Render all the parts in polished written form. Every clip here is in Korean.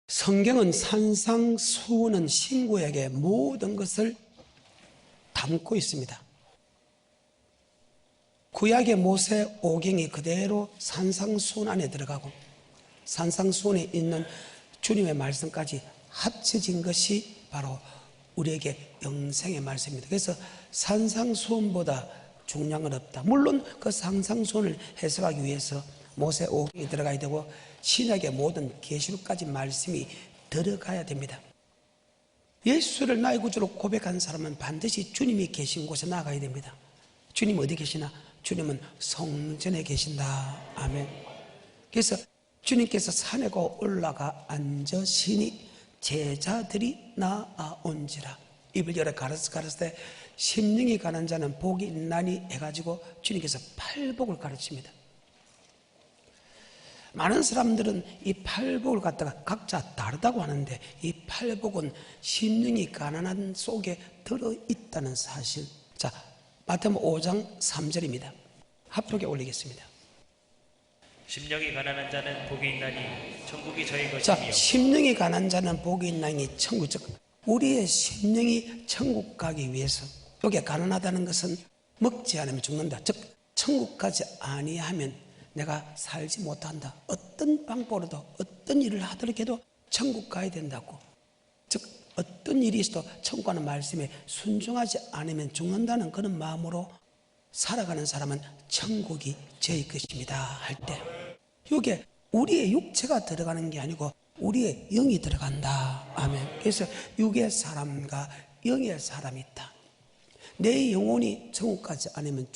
성경은 산상수훈은 신구에게 모든 것을 담고 있습니다. 구약의 모세 오경이 그대로 산상수훈 안에 들어가고 산상수훈에 있는 주님의 말씀까지 합쳐진 것이 바로 우리에게 영생의 말씀입니다. 그래서 산상수훈보다 중요한 건 없다. 물론 그 산상수훈을 해석하기 위해서 모세 오경이 들어가야 되고 신약의 모든 계시록까지 말씀이 들어가야 됩니다. 예수를 나의 구주로 고백한 사람은 반드시 주님이 계신 곳에 나가야 됩니다. 주님 어디 계시나? 주님은 성전에 계신다. 아멘. 그래서 주님께서 산에 올라가 앉으시니 제자들이 나아온지라. 입을 열어 가르스되 심령이 가난 자는 복이 있나니 해가지고 주님께서 팔복을 가르칩니다. 많은 사람들은 이 팔복을 갖다가 각자 다르다고 하는데 이 팔복은 심령이 가난한 속에 들어있다는 사실. 자, 마태복음 5장 3절입니다. 합독에 올리겠습니다. 심령이 가난한 자는 복이 있나니 천국이 저희 것이며. 자, 심령이 가난한 자는 복이 있나니 천국. 즉 우리의 심령이 천국 가기 위해서, 여기에 가난하다는 것은 먹지 않으면 죽는다. 즉 천국 가지 아니하면 내가 살지 못한다. 어떤 방법으로도 어떤 일을 하더라도 천국 가야 된다고. 즉 어떤 일이 있어도 천국 가는 말씀에 순종하지 않으면 죽는다는 그런 마음으로 살아가는 사람은 천국이 저희 것입니다 할 때, 이게 우리의 육체가 들어가는 게 아니고 우리의 영이 들어간다. 아멘. 그래서 육의 사람과 영의 사람이 있다. 내 영혼이 천국 가지 않으면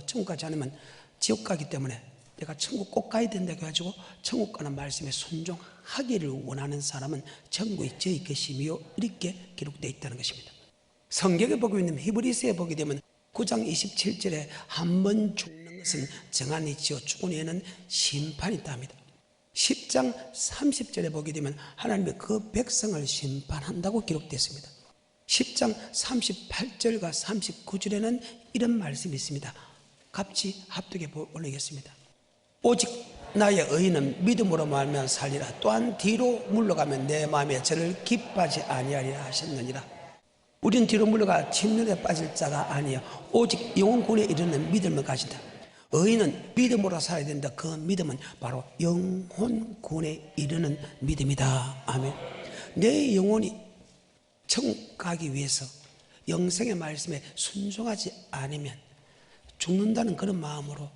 천국 가지 않으면 지옥 가기 때문에 내가 천국 꼭 가야 된다 해가지고 천국 가는 말씀에 순종하기를 원하는 사람은 천국이 저희 것이며 이렇게 기록되어 있다는 것입니다. 성경에 보고 있는 히브리서에 보게 되면 9장 27절에 한 번 죽는 것은 정한이지요 죽은 후에는 심판이 있다 합니다. 10장 30절에 보게 되면 하나님이 그 백성을 심판한다고 기록되어 있습니다. 10장 38절과 39절에는 이런 말씀이 있습니다. 같이 합독해 올리겠습니다. 오직 나의 의인은 믿음으로 말하면 살리라. 또한 뒤로 물러가면 내 마음에 저를 기뻐하지 아니하리라 하셨느니라. 우리는 뒤로 물러가 침륜에 빠질 자가 아니요 오직 영혼군에 이르는 믿음을 가진다. 의인은 믿음으로 살아야 된다. 그 믿음은 바로 영혼군에 이르는 믿음이다. 아멘. 내 영혼이 천국 가기 위해서 영생의 말씀에 순종하지 않으면 죽는다는 그런 마음으로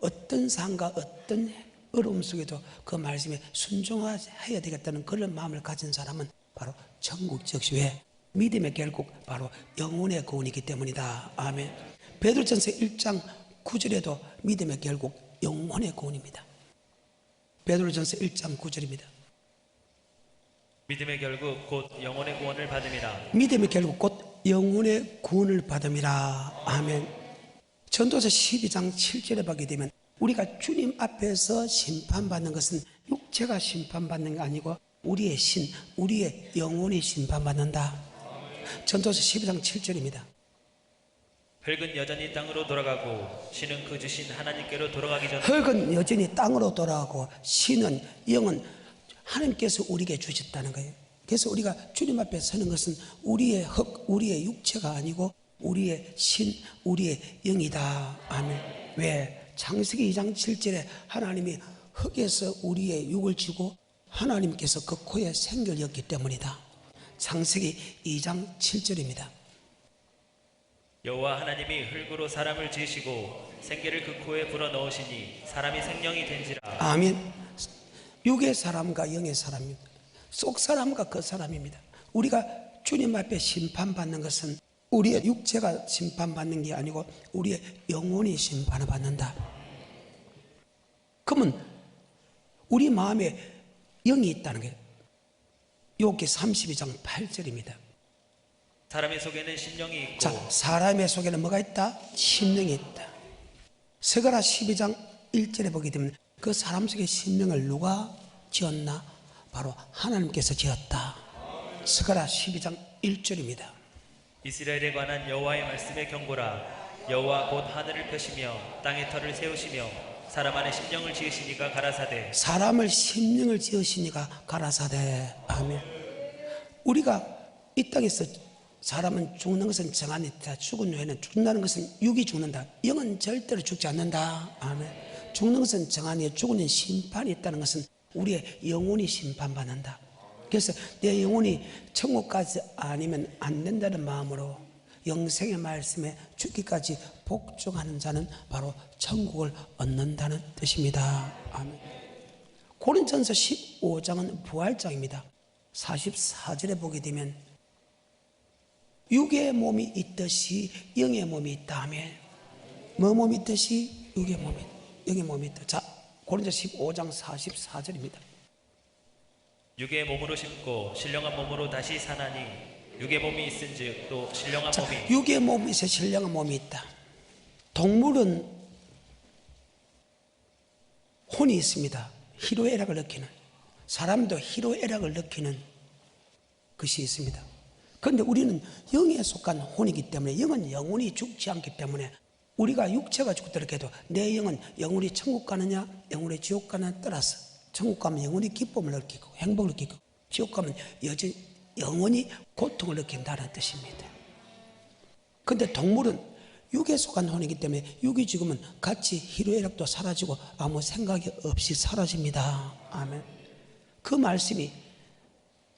어떤 상과 어떤 어려움 속에도 그 말씀에 순종해야 되겠다는 그런 마음을 가진 사람은 바로 천국 즉시 왜? 믿음의 결국 바로 영혼의 구원이기 때문이다. 아멘. 베드로전서 1장 9절에도 믿음의 결국 영혼의 구원입니다. 베드로전서 1장 9절입니다. 믿음의 결국 곧 영혼의 구원을 받음이라. 믿음의 결국 곧 영혼의 구원을 받음이라. 아멘. 전도서 12장 7절에 보게 되면 우리가 주님 앞에서 심판받는 것은 육체가 심판받는 게 아니고 우리의 신, 우리의 영혼이 심판받는다. 전도서 12장 7절입니다. 흙은 여전히 땅으로 돌아가고 신은 그 주신 하나님께로 돌아가기 전에. 흙은 여전히 땅으로 돌아가고 신은, 영은 하나님께서 우리에게 주셨다는 거예요. 그래서 우리가 주님 앞에 서는 것은 우리의 흙, 우리의 육체가 아니고 우리의 신, 우리의 영이다. 아멘. 왜? 창세기 2장 7절에 하나님이 흙에서 우리의 육을 지고 하나님께서 그 코에 생기를 였기 때문이다. 창세기 2장 7절입니다. 여호와 하나님이 흙으로 사람을 지으시고 생기를 그 코에 불어넣으시니 사람이 생명이 된지라. 아멘. 육의 사람과 영의 사람입니다. 속 사람과 그 사람입니다. 우리가 주님 앞에 심판받는 것은 우리의 육체가 심판받는 게 아니고 우리의 영혼이 심판을 받는다. 그러면 우리 마음에 영이 있다는 거예요. 욥기 32장 8절입니다. 사람의 속에는 심령이 있고. 자, 사람의 속에는 뭐가 있다? 심령이 있다. 스가랴 12장 1절에 보게 되면 그 사람 속의 심령을 누가 지었나? 바로 하나님께서 지었다. 스가랴 12장 1절입니다. 이스라엘에 관한 여호와의 말씀의 경고라. 여호와 곧 하늘을 펴시며 땅의 터를 세우시며 사람 안에 심령을 지으시니가 가라사대 사람을 심령을 지으시니가 가라사대. 아멘. 우리가 이 땅에서 사람은 죽는 것은 정한이 있다. 죽은 후에는 죽는다는 것은 육이 죽는다. 영은 절대로 죽지 않는다. 아멘. 죽는 것은 정한이에요. 죽은 후에 심판이 있다는 것은 우리의 영혼이 심판받는다. 그래서 내 영혼이 천국까지 아니면 안 된다는 마음으로 영생의 말씀에 죽기까지 복종하는 자는 바로 천국을 얻는다는 뜻입니다. 아멘. 고린전서 15장은 부활장입니다. 44절에 보게 되면 육의 몸이 있듯이 영의 몸이 있다. 아멘. 뭐 몸이 있듯이 육의 몸이, 영의 몸이 있다. 자, 고린전서 15장 44절입니다. 육의 몸으로 심고 신령한 몸으로 다시 사나니 육의 몸이 있은즉 또 신령한 자, 몸이 육의 몸이 있어 신령한 몸이 있다. 동물은 혼이 있습니다. 희로애락을 느끼는, 사람도 희로애락을 느끼는 것이 있습니다. 그런데 우리는 영에 속한 혼이기 때문에, 영은 영원히 죽지 않기 때문에 우리가 육체가 죽더라도 해도 내 영은 영원히 천국 가느냐 영원히 지옥 가느냐에 따라서 천국 가면 영원히 기쁨을 느끼고 행복을 느끼고, 지옥 가면 여전히 영원히 고통을 느낀다는 뜻입니다. 그런데 동물은 육에 속한 혼이기 때문에 육이 죽으면 같이 희로애락도 사라지고 아무 생각이 없이 사라집니다. 아멘. 그 말씀이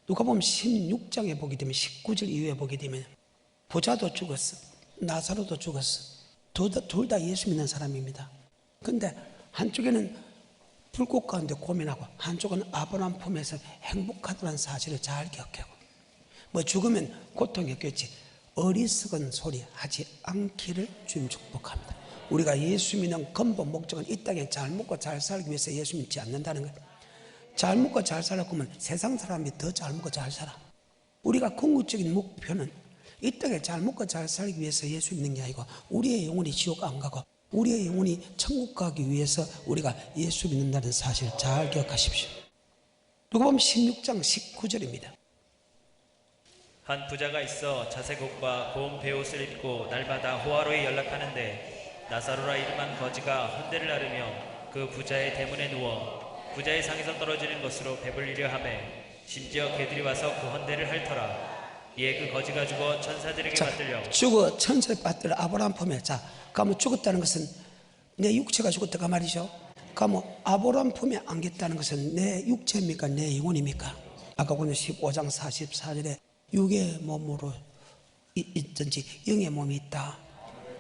누가복음 16장에 보게 되면 19절 이후에 보게 되면 부자도 죽었어, 나사로도 죽었어. 둘 다 예수 믿는 사람입니다. 그런데 한쪽에는 불꽃 가운데 고민하고 한쪽은 아브라함 품에서 행복하다는 사실을 잘 기억하고, 뭐 죽으면 고통이 없겠지, 어리석은 소리 하지 않기를 주님 축복합니다. 우리가 예수 믿는 근본 목적은 이 땅에 잘 먹고 잘 살기 위해서 예수 믿지 않는다는 거예요. 잘 먹고 잘 살라고 하면 세상 사람이 더 잘 먹고 잘 살아. 우리가 궁극적인 목표는 이 땅에 잘 먹고 잘 살기 위해서 예수 믿는 게 아니고 우리의 영혼이 지옥 안 가고 우리의 영혼이 천국 가기 위해서 우리가 예수 믿는다는 사실을 잘 기억하십시오. 누가복음 16장 19절입니다. 한 부자가 있어 자색 옷과 고운 베옷을 입고 날마다 호화로이 연락하는데 나사로라 이름한 거지가 헌대를 나르며 그 부자의 대문에 누워 부자의 상에서 떨어지는 것으로 배불리려 하매 심지어 개들이 와서 그 헌대를 핥더라. 이에 그 거지가 죽어 천사들에게 받들려 죽어 천사에 받들려 아브라함 품에. 자, 그러면 죽었다는 것은 내 육체가 죽었다 그 말이죠. 그러면 아브라함 품에 안겼다는 것은 내 육체입니까 내 영혼입니까? 아까 보면 15장 44절에 육의 몸으로 있든지 영의 몸이 있다.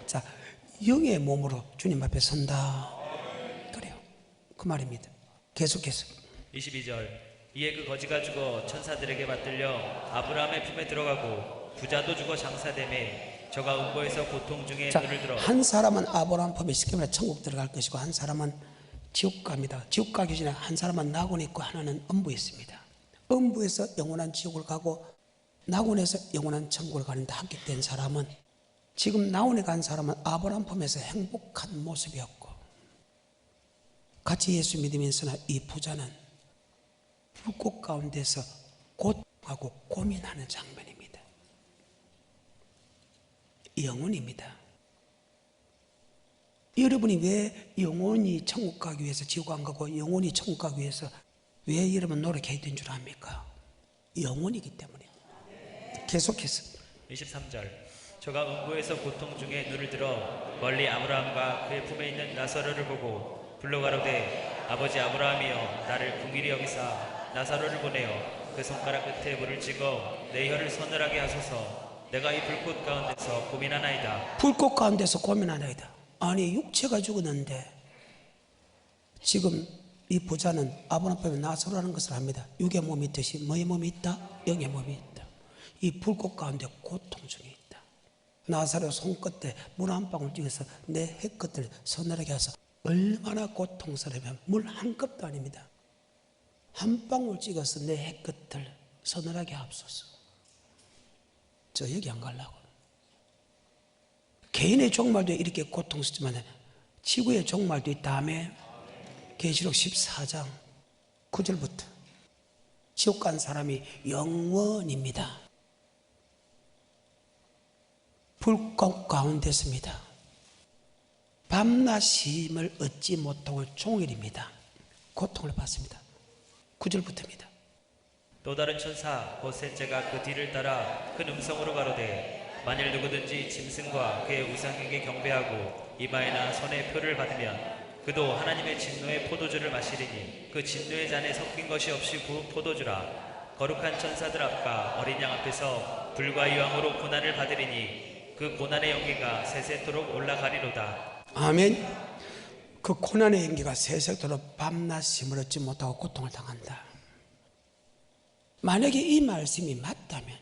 자, 영의 몸으로 주님 앞에 선다. 그래요. 그 말입니다. 계속해서 22절 이에 그 거지가 죽어 천사들에게 받들려 아브라함의 품에 들어가고 부자도 죽어 장사되매 저가 음보에서 고통 중에 자, 눈을 들어 한 사람은 아브라함 품에 쉽게 말해 천국 들어갈 것이고 한 사람은 지옥 갑니다. 지옥 가기 전에 한 사람은 낙원에 있고 하나는 음부에 있습니다. 음부에서 영원한 지옥을 가고 낙원에서 영원한 천국을 가는데 합격된 사람은, 지금 낙원에 간 사람은 아브라함 품에서 행복한 모습이었고 같이 예수 믿으면서나 이 부자는 불꽃 가운데서 고통하고 고민하는 장면입니다. 영혼입니다. 여러분이 왜 영혼이 천국 가기 위해서 지옥 안 가고 영혼이 천국 가기 위해서 왜 여러분 노력해야 되는 줄 압니까? 영혼이기 때문에. 계속해서 23절 저가 음부에서 고통 중에 눈을 들어 멀리 아브라함과 그의 품에 있는 나사로를 보고 불러 가로되 아버지 아브라함이여 나를 긍휼히 여기사 나사로를 보내어 그 손가락 끝에 물을 찍어 내 혀를 서늘하게 하소서. 내가 이 불꽃 가운데서 고민하나이다. 불꽃 가운데서 고민하나이다. 아니 육체가 죽었는데 지금 이 부자는 아브라함 품에 나사로라는 것을 압니다. 육의 몸이 있듯이 뭐의 몸이 있다? 영의 몸이 있다. 이 불꽃 가운데 고통 중에 있다. 나사로 손끝에 물 한 방울 찍어서 내 혀끝을 서늘하게 해서 얼마나 고통스러우면 물 한 컵도 아닙니다. 한 방울 찍어서 내 혀끝을 서늘하게 합소서. 저 여기 안 가려고. 개인의 종말도 이렇게 고통스럽지만 지구의 종말도 있다며. 계시록 14장 9절부터 지옥 간 사람이 영원입니다. 불꽃 가운데 있습니다. 밤낮 쉼을 얻지 못하고 종일입니다. 고통을 받습니다. 9절부터입니다. 또 다른 천사 곧 셋째가 그 뒤를 따라 큰 음성으로 가로되 만일 누구든지 짐승과 그의 우상에게 경배하고 이마에나 손에 표를 받으면 그도 하나님의 진노의 포도주를 마시리니 그 진노의 잔에 섞인 것이 없이 부은 포도주라. 거룩한 천사들 앞과 어린 양 앞에서 불과 유황으로 고난을 받으리니 그 고난의 연기가 세세토록 올라가리로다. 아멘. 그 고난의 연기가 세세토록 밤낮 쉼을 얻지 못하고 고통을 당한다. 만약에 이 말씀이 맞다면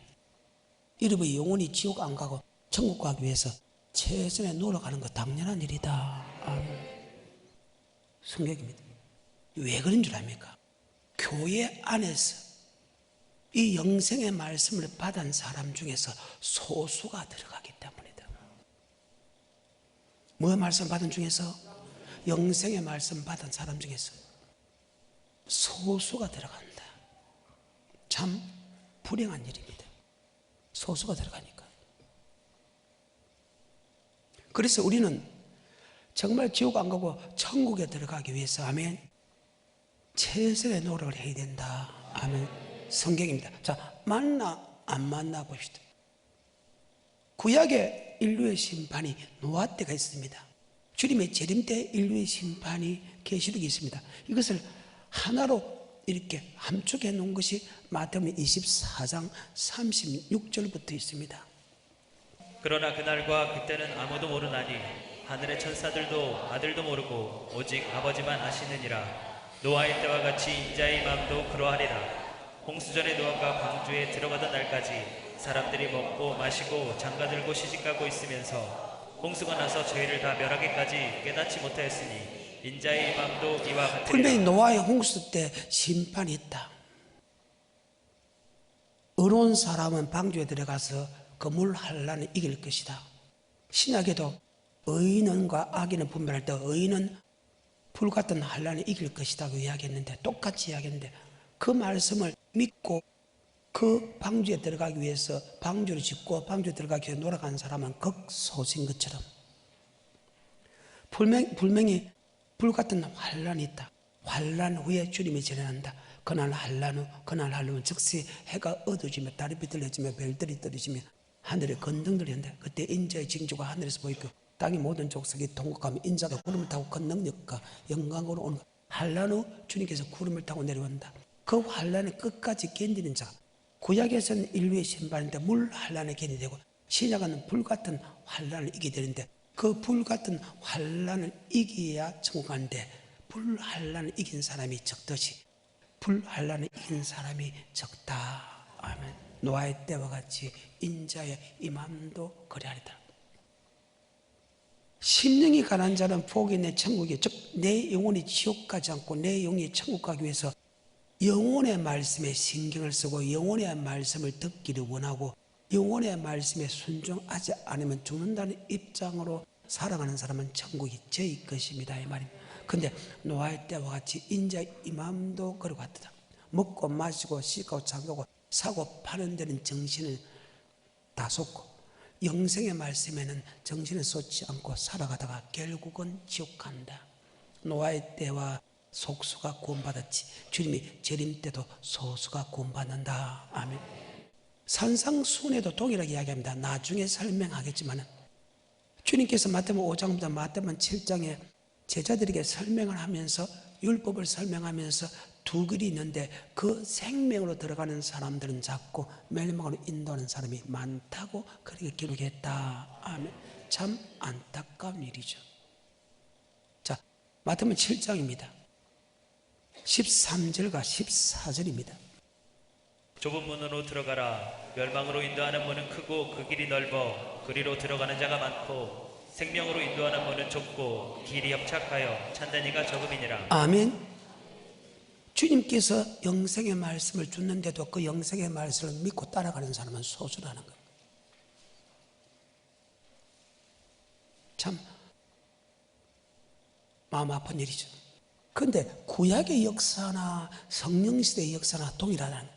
여러분이 영원히 지옥 안 가고 천국 가기 위해서 최선의 노력하는 거 당연한 일이다. 아멘. 성경입니다. 왜 그런 줄 압니까? 교회 안에서 이 영생의 말씀을 받은 사람 중에서 소수가 들어가기 때문이다. 뭐의 말씀 받은 중에서? 영생의 말씀 받은 사람 중에서 소수가 들어간다. 참 불행한 일입니다. 소수가 들어가니까. 그래서 우리는 정말 지옥 안 가고 천국에 들어가기 위해서 아멘 최선의 노력을 해야 된다. 아멘. 성경입니다. 자, 만나 안 만나 봅시다. 구약의 인류의 심판이 노아 때가 있습니다. 주님의 재림 때 인류의 심판이 계시록에 있습니다. 이것을 하나로 이렇게 함축해 놓은 것이 마태복음 24장 36절부터 있습니다. 그러나 그날과 그때는 아무도 모르나니 하늘의 천사들도 아들도 모르고 오직 아버지만 아시느니라. 노아의 때와 같이 인자의 마음도 그러하리라. 홍수전에 노아가 방주에 들어가던 날까지 사람들이 먹고 마시고 장가들고 시집가고 있으면서 홍수가 나서 저희를 다 멸하기까지 깨닫지 못하였으니 인자의 마음도 이와 같으리라. 분명히 노아의 홍수 때 심판이 있다. 의로운 사람은 방주에 들어가서 그 물 환란을 이길 것이다. 신약에도 의인과 악인을 분별할 때 의인은 불같은 환란을 이길 것이라고 이야기했는데 똑같이 이야기했는데 그 말씀을 믿고 그 방주에 들어가기 위해서 방주를 짓고 방주에 들어가기 위해 노력한 사람은 극소수인 것처럼 분명히 불같은 환란이 있다. 환란 후에 주님이 재련한다. 그날 환란 후 그날 환란 즉시 해가 어두워지며 달이 비틀어지며 별들이 떨어지며 하늘에 건등들이 한다. 그때 인자의 징조가 하늘에서 보이고 땅의 모든 족속이 통곡하며 인자가 구름을 타고 큰 능력과 영광으로 오는 환란 후 주님께서 구름을 타고 내려온다. 그 환란을 끝까지 견디는 자. 구약에서는 인류의 심판인데 물 환란에 견디되고 신약은 불같은 환란을 이기게 되는데 그 불같은 환란을 이겨야 천국 가는데 불 환란을 이긴 사람이 적듯이 불 환란을 이긴 사람이 적다. 아멘. 노아의 때와 같이 인자의 임함도 그리하리다. 심령이 가난한 자는 복이 있는 천국에 즉 내 영혼이 지옥 가지 않고 내 영혼이 천국 가기 위해서 영혼의 말씀에 신경을 쓰고 영혼의 말씀을 듣기를 원하고 영혼의 말씀에 순종하지 않으면 죽는다는 입장으로 살아가는 사람은 천국이 저희 것입니다 이 말입니다. 근데 노아의 때와 같이 인자의 임함도 그러고 같다. 먹고 마시고 씻고 잠가고 사고 파는 데는 정신을 다 쏟고 영생의 말씀에는 정신을 쏟지 않고 살아가다가 결국은 지옥 간다. 노아의 때와 속수가 구원받았지 주님이 재림 때도 소수가 구원받는다. 아멘. 산상순회도 동일하게 이야기합니다. 나중에 설명하겠지만 주님께서 마태복음 5장부터 마태복음 7장에 제자들에게 설명을 하면서 율법을 설명하면서 두 글이 있는데 그 생명으로 들어가는 사람들은 작고 멸망으로 인도하는 사람이 많다고 그렇게 기록했다. 아멘. 참 안타까운 일이죠. 자, 마태복음 7장입니다. 13절과 14절입니다. 좁은 문으로 들어가라. 멸망으로 인도하는 문은 크고 그 길이 넓어 그리로 들어가는 자가 많고 생명으로 인도하는 문은 좁고 길이 협착하여 찾는 이가 적음이니라. 아멘. 주님께서 영생의 말씀을 주는데도 그 영생의 말씀을 믿고 따라가는 사람은 소수라는 겁니다. 참 마음 아픈 일이죠. 그런데 구약의 역사나 성령시대의 역사나 동일하다는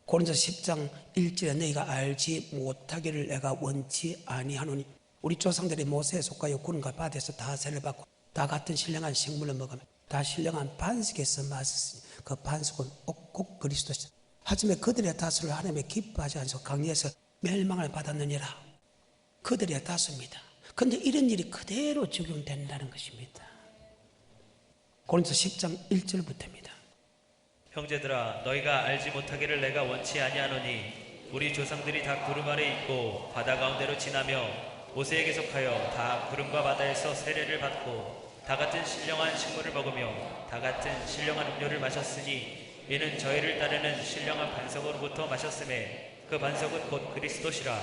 고린도서 10장 1절에 너희가 알지 못하기를 내가 원치 아니하노니 우리 조상들이 모세에 속하여 구름과 바다에서 다 세를 받고 다 같은 신령한 식물을 먹으며 다 신령한 반석에서 마셨으니 그 반석은 꼭 그리스도시다. 하지만 그들의 다수를 하나님의 기뻐하지 않으시고 강리에서 멸망을 받았느니라. 그들의 다수입니다. 그런데 이런 일이 그대로 적용된다는 것입니다. 고린도 10장 1절부터입니다. 형제들아 너희가 알지 못하기를 내가 원치 아니하노니 우리 조상들이 다 구름 아래 있고 바다 가운데로 지나며 모세에게 속하여 다 구름과 바다에서 세례를 받고 다 같은 신령한 식물을 먹으며 다 같은 신령한 음료를 마셨으니 이는 저희를 따르는 신령한 반석으로부터 마셨음에 그 반석은 곧 그리스도시라.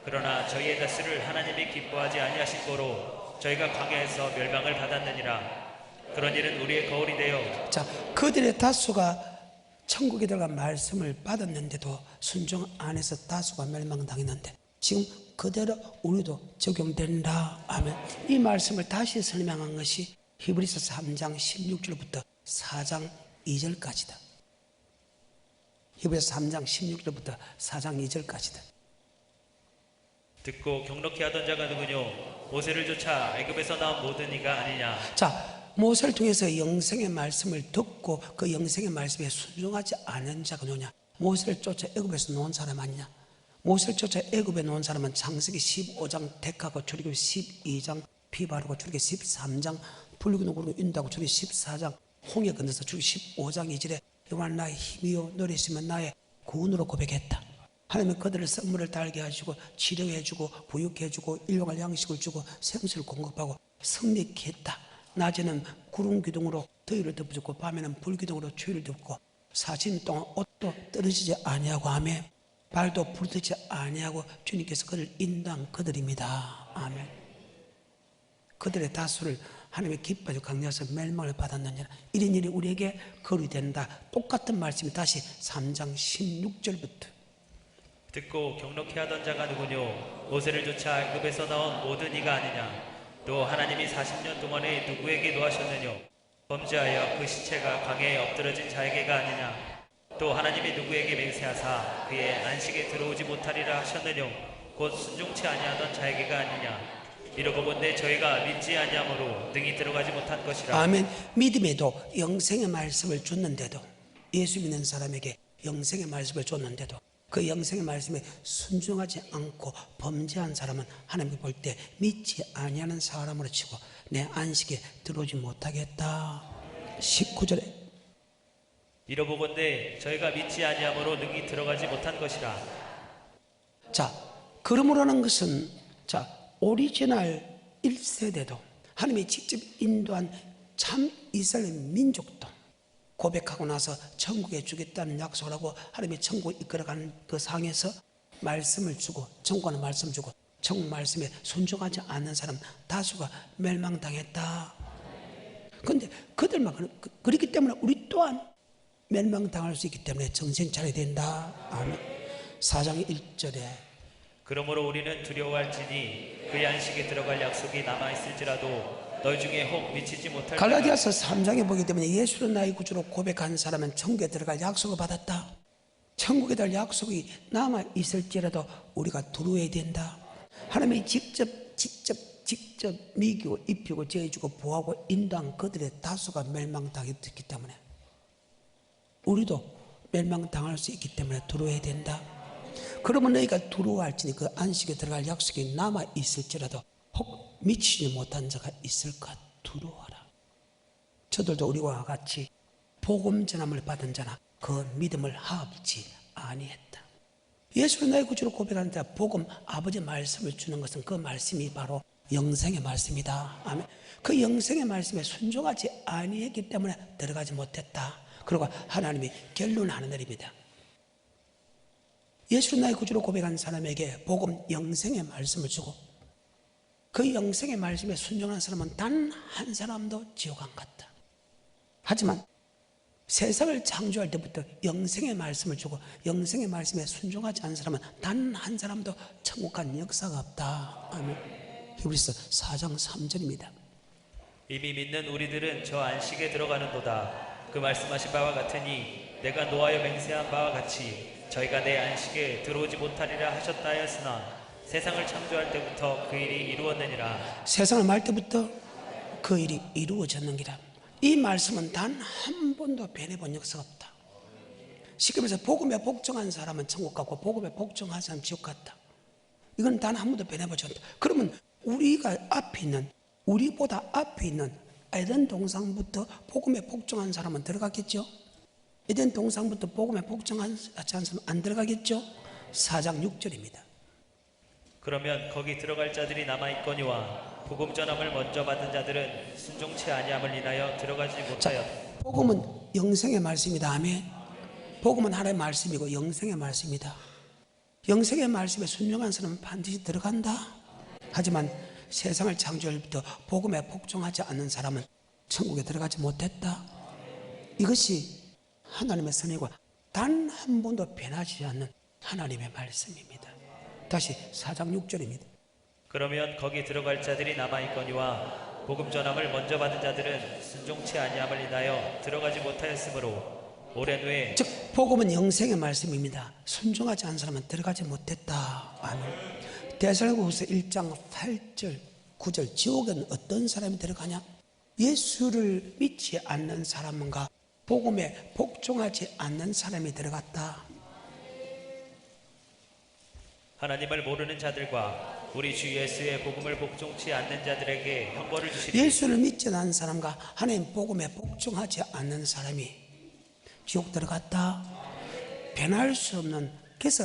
그러나 저희의 다수를 하나님이 기뻐하지 아니하신 거로 저희가 광야에서 멸망을 받았느니라. 그런 일은 우리의 거울이 되어 자, 그들의 다수가 천국에 들어간 말씀을 받았는데도 순종 안에서 다수가 멸망당했는데 지금 그대로 우리도 적용된다 하면 이 말씀을 다시 설명한 것이 히브리서 3장 16절부터 4장 2절까지다. 히브리서 3장 16절부터 4장 2절까지다. 듣고 경록히 하던 자가 누구뇨? 모세를 쫓아 애굽에서 나온 모든 이가 아니냐? 자, 모세를 통해서 영생의 말씀을 듣고 그 영생의 말씀에 순종하지 않은 자가 누구냐? 모세를 쫓아 애굽에서 놓은 사람 아니냐? 모세를 쫓아 애굽에 놓은 사람은 창세기 15장 택하고 출애굽 12장 피 바르고 출애굽 13장 불기둥 구르고 인도하고 출애굽 14장 홍해 건너서 출애굽 15장 2절에 여호와 나의 힘이요 노래시면 나의 구원으로 고백했다. 하나님은 그들을 선물을 달게 하시고 치료해주고 부육해주고 일용할 양식을 주고 생수를 공급하고 성립케 했다. 낮에는 구름 기둥으로 더위를 덮어주고 밤에는 불기둥으로 추위를 덮고 40일 동안 옷도 떨어지지 아니하고 하며 발도 부르지 아니하고 주님께서 그를 인도한 그들입니다. 아멘. 그들의 다수를 하나님의 기뻐하시고 강려하셔서 멸망을 받았느니라. 이런 일이 우리에게 거울이 된다. 똑같은 말씀이 다시 3장 16절부터 듣고 경록히 하던 자가 누구뇨? 모세를 쫓아 애굽에서 나온 모든 이가 아니냐? 또 하나님이 40년 동안에 누구에게 노하셨느뇨? 범죄하여 그 시체가 광야에 엎드러진 자에게가 아니냐? 또 하나님이 누구에게 맹세하사 그의 안식에 들어오지 못하리라 하셨느뇨? 곧 순종치 아니하던 자에게가 아니냐? 이러고본데 저희가 믿지 아니함으로 능히 들어가지 못한 것이라. 아멘. 믿음에도 영생의 말씀을 줬는데도 예수 믿는 사람에게 영생의 말씀을 줬는데도 그 영생의 말씀에 순종하지 않고 범죄한 사람은 하나님이 볼 때 믿지 아니하는 사람으로 치고 내 안식에 들어오지 못하겠다. 19절에 이러보건대 저희가 믿지 아니함으로 능히 들어가지 못한 것이라. 자, 그러므로는 것은 자 오리지널 1세대도 하나님이 직접 인도한 참 이스라엘 민족도 고백하고 나서 천국에 주겠다는 약속을 하고 하나님의 천국을 이끌어가는 그 상에서 말씀을 주고 천국하는 말씀 주고 천국 말씀에 순종하지 않는 사람 다수가 멸망당했다. 그런데 그들만 그렇기 때문에 우리 또한 멸망당할 수 있기 때문에 정신 차려야 된다. 아멘. 4장 1절에 그러므로 우리는 두려워할지니 그의 안식에 들어갈 약속이 남아있을지라도 너희 중에 혹 미치지 못할 갈라디아서 3장에 보기 때문에 예수를 나의 구주로 고백한 사람은 천국에 들어갈 약속을 받았다. 천국에 들 약속이 남아있을지라도 우리가 두려워야 된다. 하나님이 직접 미기고 입히고 제해주고 보호하고 인도한 그들의 다수가 멸망당했기 때문에 우리도 멸망당할 수 있기 때문에 두려워야 된다. 그러면 너희가 두려워할지니 그 안식에 들어갈 약속이 남아있을지라도 혹 미치지 못한 자가 있을까 두려워하라. 저들도 우리와 같이 복음 전함을 받은 자나 그 믿음을 합지 아니했다. 예수를 나의 구주로 고백하는 자 복음 아버지 말씀을 주는 것은 그 말씀이 바로 영생의 말씀이다. 아멘. 그 영생의 말씀에 순종하지 아니했기 때문에 들어가지 못했다. 그리고 하나님이 결론하는 날입니다. 예수를 나의 구주로 고백한 사람에게 복음 영생의 말씀을 주고 그 영생의 말씀에 순종한 사람은 단 한 사람도 지옥 안 갔다. 하지만 세상을 창조할 때부터 영생의 말씀을 주고 영생의 말씀에 순종하지 않은 사람은 단 한 사람도 천국 간 역사가 없다. 아멘. 히브리서 4장 3절입니다. 이미 믿는 우리들은 저 안식에 들어가는도다. 그 말씀하신 바와 같으니 내가 노하여 맹세한 바와 같이 저희가 내 안식에 들어오지 못하리라 하셨다 하였으나 세상을 창조할 때부터 그 일이 이루었느니라. 세상을 말 때부터 그 일이 이루어졌는기라. 이 말씀은 단 한 번도 변해본 역사가 없다. 쉽게 말해서 복음에 복종한 사람은 천국 갔고 복음에 복종하지 않은 지옥 갔다. 이건 단 한 번도 변해보지 않다. 그러면 우리가 앞에 있는, 우리보다 앞에 있는 에덴 동산부터 복음에 복종한 사람은 들어갔겠죠? 에덴 동산부터 복음에 복종하지 않은 사람은 안 들어가겠죠? 4장 6절입니다. 그러면 거기 들어갈 자들이 남아있거니와 복음 전함을 먼저 받은 자들은 순종치 아니함을 인하여 들어가지 못하였다. 복음은 영생의 말씀이다. 아멘. 복음은 하나님의 말씀이고 영생의 말씀이다. 영생의 말씀에 순종한 사람은 반드시 들어간다. 하지만 세상을 창조할 때부터 복음에 복종하지 않는 사람은 천국에 들어가지 못했다. 이것이 하나님의 선이고 단 한 번도 변하지 않는 하나님의 말씀입니다. 다시 4장 6절입니다. 그러면 거기 들어갈 자들이 남아있거니와 복음 전함을 먼저 받은 자들은 순종치 아니함을 인하여 들어가지 못하였으므로 오랜 후에 즉 복음은 영생의 말씀입니다. 순종하지 않은 사람은 들어가지 못했다. 아멘. 데살로니가후서 1장 8절 9절 지옥은 어떤 사람이 들어가냐? 예수를 믿지 않는 사람과 복음에 복종하지 않는 사람이 들어갔다. 하나님을 모르는 자들과 우리 주 예수의 복음을 복종치 않는 자들에게 형벌을 주시리니 예수를 믿지 않는 사람과 하나님 복음에 복종하지 않는 사람이 지옥 들어갔다. 변할 수 없는. 그래서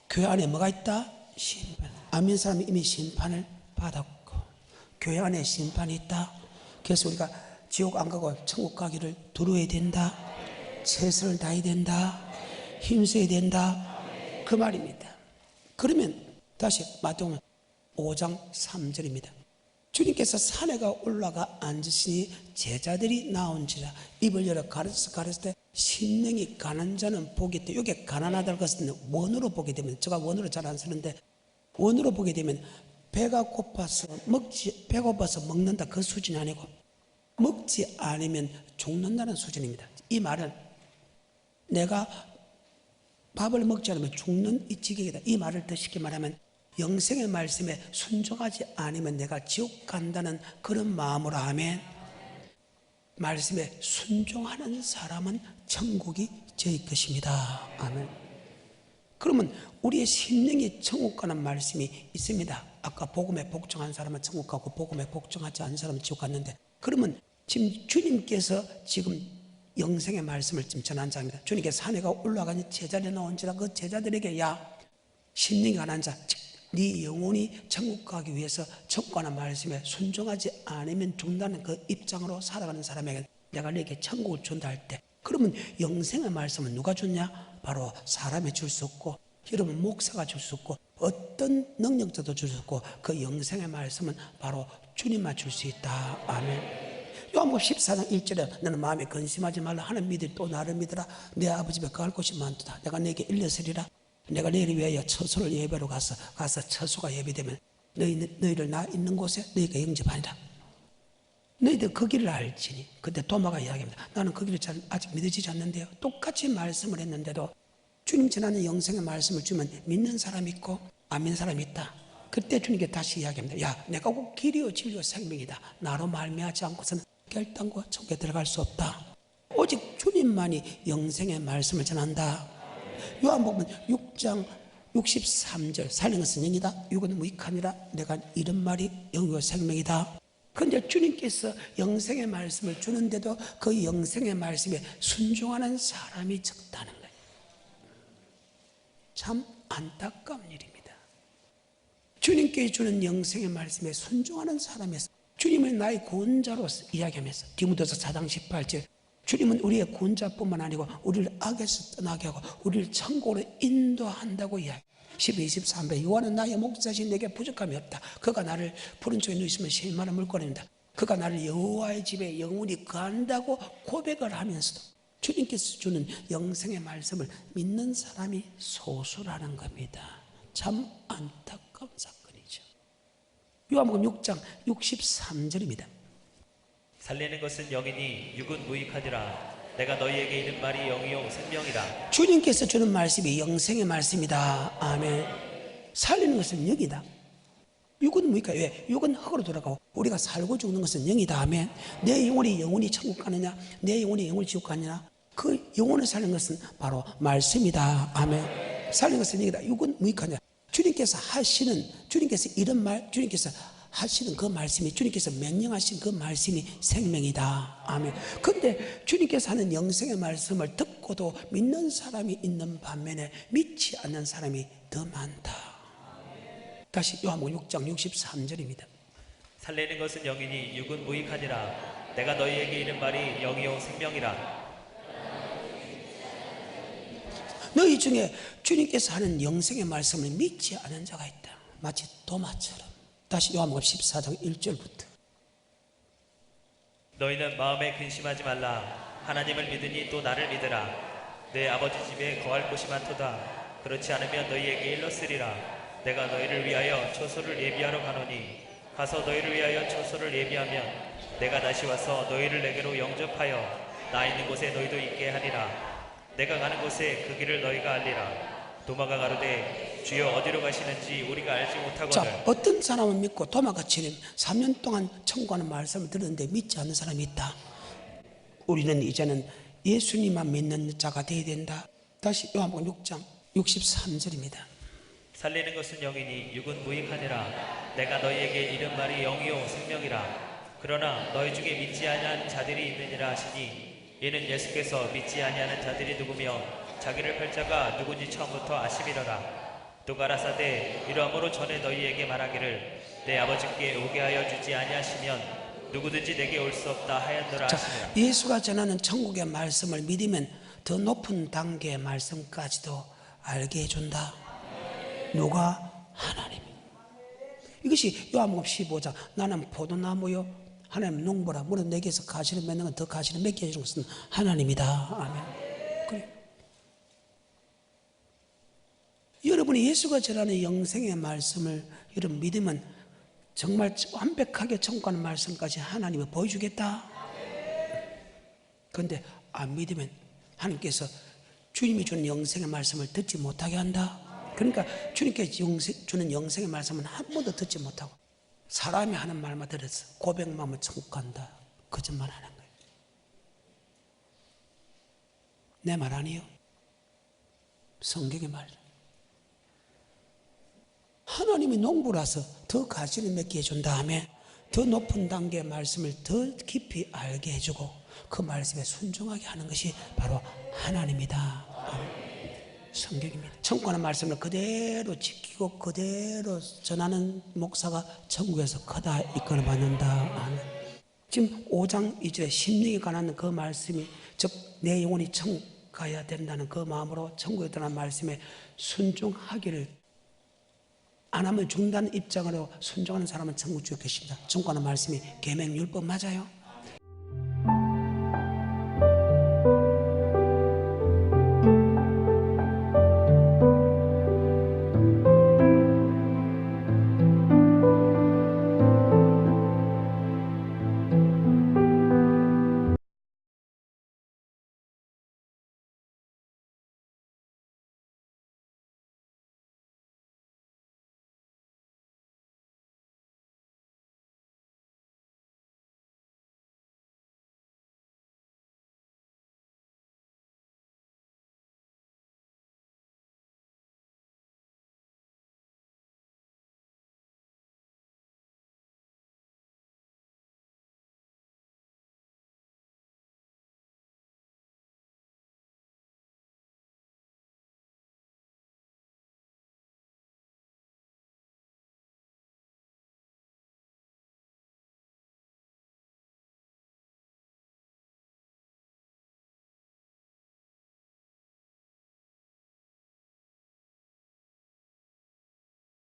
교회 안에 뭐가 있다? 심판. 안 믿는 사람이 이미 심판을 받았고 교회 안에 심판이 있다. 그래서 우리가 지옥 안 가고 천국 가기를 두려워야 된다. 최선을 다해야 된다. 힘써야 된다. 그 말입니다. 그러면 다시 마태복음 5장 3절입니다. 주님께서 산에가 올라가 앉으시니 제자들이 나온지라 입을 열어 가르쳤을 때 심령이 가난 자는 복이 있다. 여기 가난하다는 것은 원어로 보게 되면, 제가 원어로 잘 안 쓰는데 원어로 보게 되면 배가 고파서 먹는다 그 수준이 아니고 먹지 않으면 죽는다는 수준입니다. 이 말은 내가 밥을 먹지 않으면 죽는 이 지경이다. 이 말을 더 쉽게 말하면 영생의 말씀에 순종하지 않으면 내가 지옥 간다는 그런 마음으로 하면 말씀에 순종하는 사람은 천국이 저희 것입니다. 아멘. 그러면 우리의 심령이 천국 가는 말씀이 있습니다. 아까 복음에 복종한 사람은 천국 가고 복음에 복종하지 않은 사람은 지옥 갔는데, 그러면 지금 주님께서 지금 영생의 말씀을 지금 전한 자입니다. 주님께서 산에가 올라가니 제자들이 나온지라 그 제자들에게 야 심령이 가난 자, 즉 네 영혼이 천국 가기 위해서 천국 가는 말씀에 순종하지 않으면 죽는다는 그 입장으로 살아가는 사람에게 내가 너에게 천국을 준다 할 때, 그러면 영생의 말씀은 누가 주냐? 바로 사람이 줄 수 없고 여러분 목사가 줄 수 없고 어떤 능력자도 줄 수 없고 그 영생의 말씀은 바로 주님만 줄 수 있다. 아멘. 요한복음 14장 1절에 너는 마음에 근심하지 말라. 하나님 믿으리 또 나를 믿으라. 내 아버지 집에 거할 곳이 많도다. 내가 내게 일렀으리라. 내가 너희를 위하여 처소를 예배로 가서 처소가 예배되면 너희를 나 있는 곳에 너희가 영접하니라. 너희들 그 길을 알지니. 그때 도마가 이야기합니다. 나는 그 길을 아직 믿어지지 않는데요. 똑같이 말씀을 했는데도 주님 전하는 영생의 말씀을 주면 믿는 사람이 있고 안 믿는 사람이 있다. 그때 주님께 다시 이야기합니다. 야, 내가 곧 길이요 진리요 생명이다. 나로 말미암지 않고서는 결단과 천국에 들어갈 수 없다. 오직 주님만이 영생의 말씀을 전한다. 요한복음 6장 63절 살린 것은 영이다. 육은 무익함이라. 내가 이런 말이 영이요 생명이다. 그런데 주님께서 영생의 말씀을 주는데도 그 영생의 말씀에 순종하는 사람이 적다는 거예요. 참 안타까운 일입니다. 주님께 주는 영생의 말씀에 순종하는 사람에서 주님을 나의 구원자로 이야기하면서 디모데후서 4장 18절 주님은 우리의 구원자뿐만 아니고 우리를 악에서 떠나게 하고 우리를 천국으로 인도한다고 이야기합니다. 12, 23배 요한은 나의 목자신 내게 부족함이 없다. 그가 나를 푸른 초에 누이시면 쉴만한 물거리입니다. 그가 나를 여호와의 집에 영원히 거한다고 고백을 하면서도 주님께서 주는 영생의 말씀을 믿는 사람이 소수라는 겁니다. 참 안타까운 사건이죠. 요한복음 6장 63절입니다. 살리는 것은 영이니 육은 무익하니라. 내가 너희에게 이른 말이 영이요 생명이라. 주님께서 주는 말씀이 영생의 말씀이다. 아멘. 살리는 것은 영이다. 육은 뭐니까? 왜? 육은 흙으로 돌아가고 우리가 살고 죽는 것은 영이다 하면 내 영혼이 영원히 천국 가느냐, 내 영혼이 영원히 지옥 가느냐, 그 영혼을 살리는 것은 바로 말씀이다. 아멘. 살리는 것은 영이다. 육은 뭐니까? 주님께서 하시는, 주님께서 이런 말, 주님께서 하시는 그 말씀이, 주님께서 명령하신 그 말씀이 생명이다. 아멘. 근데 주님께서 하는 영생의 말씀을 듣고도 믿는 사람이 있는 반면에 믿지 않는 사람이 더 많다. 다시 요한복음 6장 63절입니다. 살리는 것은 영이니 육은 무익하니라. 내가 너희에게 이른 말이 영이요 생명이라. 너희 중에 주님께서 하는 영생의 말씀을 믿지 않은 자가 있다. 마치 도마처럼. 다시 요한복음 14장 1절부터. 너희는 마음에 근심하지 말라. 하나님을 믿으니 또 나를 믿으라. 내 아버지 집에 거할 곳이 많도다. 그렇지 않으면 너희에게 일렀으리라. 내가 너희를 위하여 처소를 예비하러 가노니 가서 너희를 위하여 처소를 예비하면 내가 다시 와서 너희를 내게로 영접하여 나 있는 곳에 너희도 있게 하리라. 내가 가는 곳에 그 길을 너희가 알리라. 도마가 가로되 주여 어디로 가시는지 우리가 알지 못하거늘. 자, 어떤 사람은 믿고 도마같이 3년 동안 청구하는 말씀을 들었는데 믿지 않는 사람이 있다. 우리는 이제는 예수님만 믿는 자가 되어야 된다. 다시 요한복음 6장 63절입니다. 살리는 것은 영이니 육은 무익하니라. 내가 너희에게 이른 말이 영이요 생명이라. 그러나 너희 중에 믿지 아니하는 자들이 있느니라 하시니 이는 예수께서 믿지 아니하는 자들이 누구며 자기를 팔 자가 누군지 처음부터 아심이로라. 또 가라사대 이러함으로 전에 너희에게 말하기를 내 아버지께 오게 하여 주지 아니하시면 누구든지 내게 올 수 없다 하였노라 하시니라. 예수가 전하는 천국의 말씀을 믿으면 더 높은 단계의 말씀까지도 알게 해준다. 누가? 하나님. 이것이 요한복음 15장 나는 포도나무요 하나님 농부라. 물론 내게서 가시를 맺는 건 더 가시를 맺게 해주는 것은 하나님이다. 아멘. 그래. 여러분이 예수가 전하는 영생의 말씀을 여러분 믿으면 정말 완벽하게 청구하는 말씀까지 하나님이 보여주겠다. 그런데 안 믿으면 하나님께서 주님이 주는 영생의 말씀을 듣지 못하게 한다. 그러니까 주님께 주는 영생의 말씀은 한 번도 듣지 못하고 사람이 하는 말만 들어서 고백만 하면 천국 간다. 거짓말 하는 거예요. 내 말 아니에요. 성경의 말. 하나님이 농부라서 더 가시를 맺게 해준 다음에 더 높은 단계의 말씀을 더 깊이 알게 해주고 그 말씀에 순종하게 하는 것이 바로 하나님이다. 성경입니다. 청구하는 말씀을 그대로 지키고 그대로 전하는 목사가 천국에서 크다 이끌어 받는다. 지금 5장 2절에 심령에 관한 그 말씀이 즉 내 영혼이 천국 가야 된다는 그 마음으로 천국에 들어간 말씀에 순종하기를 안 하면 죽는다는 입장으로 순종하는 사람은 천국 주에 계십니다. 청구하는 말씀이 계명율법 맞아요?